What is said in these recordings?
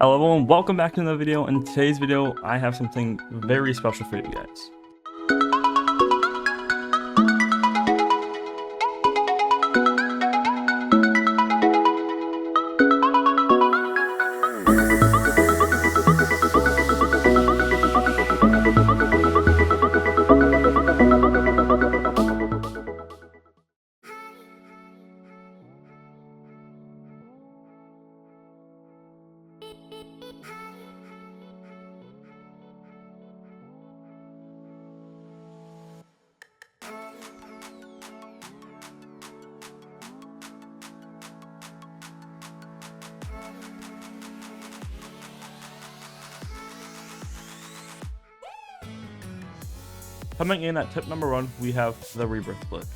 Hello everyone, welcome back to another video. In today's video, I have something very special for you guys. Coming in at tip number 1, we have the rebirth glitch.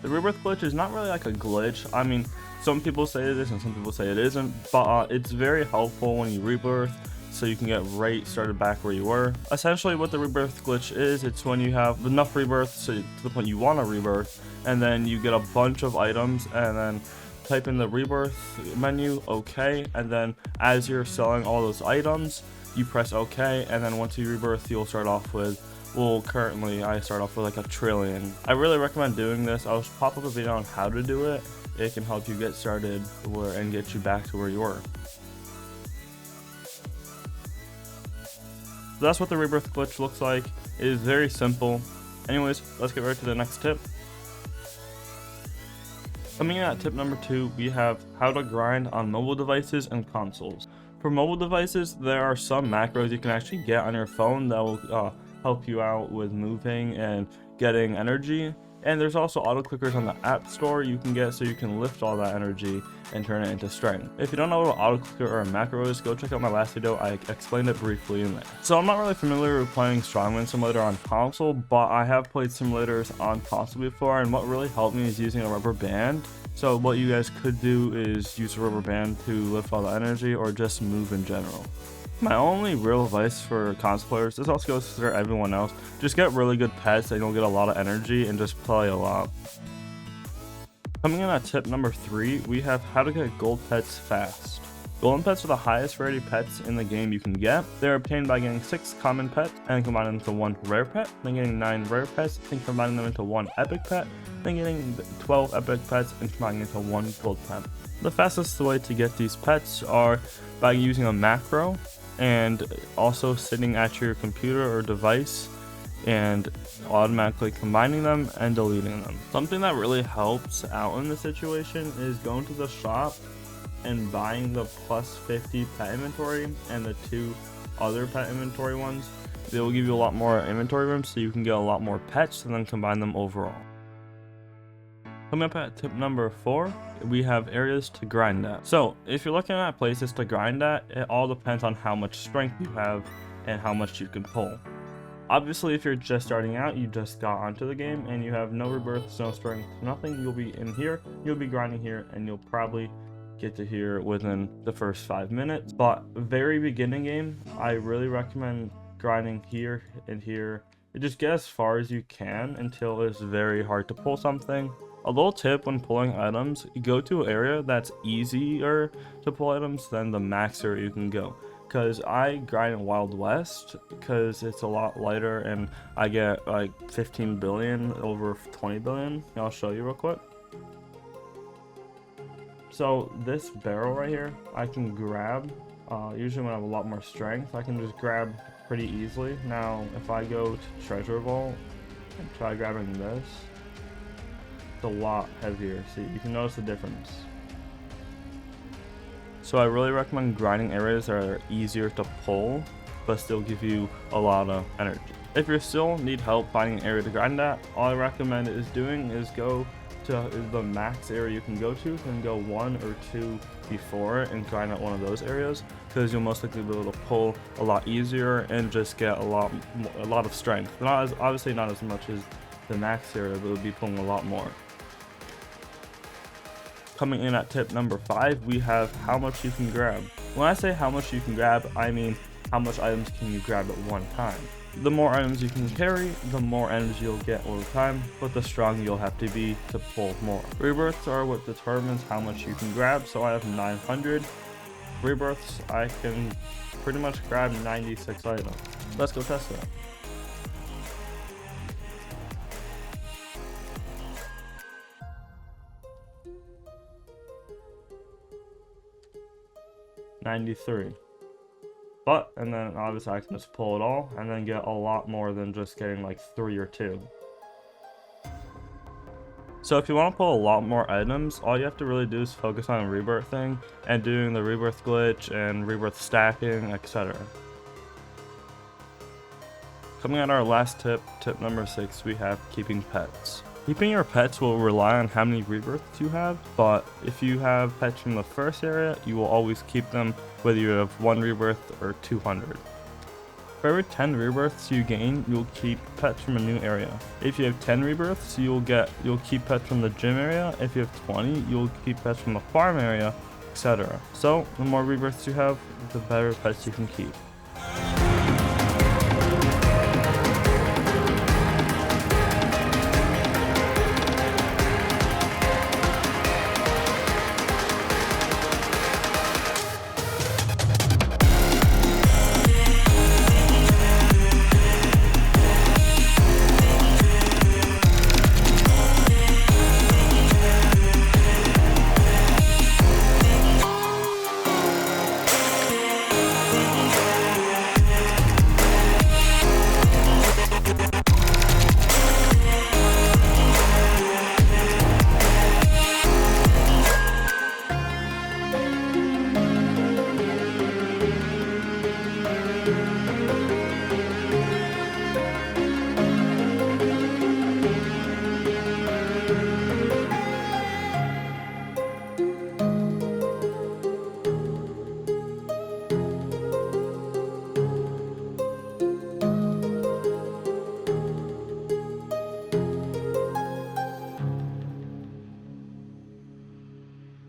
The rebirth glitch is not really like a glitch. I mean, some people say it is and some people say it isn't, but it's very helpful when you rebirth so you can get right started back where you were. Essentially what the rebirth glitch is, it's when you have enough rebirth so to the point you want to rebirth, and then you get a bunch of items and then type in the rebirth menu, okay, and then as you're selling all those items, you press okay, and then once you rebirth, you'll start off with, well, currently I start off with like 1 trillion. I really recommend doing this. I'll pop up a video on how to do it. It can help you get started and get you back to where you were. So that's what the rebirth glitch looks like. It is very simple. Anyways, let's get right to the next tip. Coming in at tip number 2, we have how to grind on mobile devices and consoles. For mobile devices, there are some macros you can actually get on your phone that will help you out with moving and getting energy, and there's also auto clickers on the app store you can get so you can lift all that energy and turn it into strength. If you don't know what an auto clicker or a macro is, go check out my last video. I explained it briefly in there. So I'm not really familiar with playing Strongman simulator on console, but I have played simulators on console before, and what really helped me is using a rubber band. So what you guys could do is use a rubber band to lift all the energy or just move in general. My only real advice for console players, this also goes for everyone else, just get really good pets that you'll get a lot of energy and just play a lot. Coming in at tip number 3, we have how to get gold pets fast. Golden pets are the highest rarity pets in the game you can get. They're obtained by getting 6 common pets and combining them into 1 rare pet, then getting 9 rare pets and combining them into 1 epic pet, then getting 12 epic pets and combining into 1 gold pet. The fastest way to get these pets are by using a macro and also sitting at your computer or device and automatically combining them and deleting them. Something that really helps out in this situation is going to the shop and buying the plus 50 pet inventory and the 2 other pet inventory ones. They will give you a lot more inventory room so you can get a lot more pets and then combine them overall. Coming up at tip number 4, we have areas to grind at. So if you're looking at places to grind at, it all depends on how much strength you have and how much you can pull. Obviously, if you're just starting out, you just got onto the game and you have no rebirth, no strength, nothing, you'll be in here, you'll be grinding here, and you'll probably get to here within the first 5 minutes. But very beginning game, I really recommend grinding here and here. Just get as far as you can until it's very hard to pull something. A little tip when pulling items, go to an area that's easier to pull items than the max area you can go. Because I grind in Wild West because it's a lot lighter and I get like 15 billion over 20 billion. I'll show you real quick. So this barrel right here, I can grab, usually when I have a lot more strength, I can just grab pretty easily. Now, if I go to Treasure Vault and try grabbing this, it's a lot heavier. See, you can notice the difference. So I really recommend grinding areas that are easier to pull, but still give you a lot of energy. If you still need help finding an area to grind at, all I recommend is doing is go to the max area you can go to, and go 1 or 2 before and grind at one of those areas, because you'll most likely be able to pull a lot easier and just get a lot of strength. Obviously not as much as the max area, but it'll be pulling a lot more. Coming in at tip number 5, we have how much you can grab. When I say how much you can grab, I mean how much items can you grab at one time. The more items you can carry, the more energy you'll get over time, but the stronger you'll have to be to pull more. Rebirths are what determines how much you can grab, so I have 900. rebirths, I can pretty much grab 96 items. Let's go test it. $93. But, and then obviously I can just pull it all and then get a lot more than just getting like 3 or 2. So if you want to pull a lot more items, all you have to really do is focus on rebirthing and doing the rebirth glitch and rebirth stacking, etc. Coming at our last tip, tip number 6, we have keeping pets. Keeping your pets will rely on how many rebirths you have, but if you have pets from the first area, you will always keep them whether you have 1 rebirth or 200. For every 10 rebirths you gain, you'll keep pets from a new area. If you have 10 rebirths, you'll keep pets from the gym area. If you have 20, you'll keep pets from the farm area, etc. So the more rebirths you have, the better pets you can keep.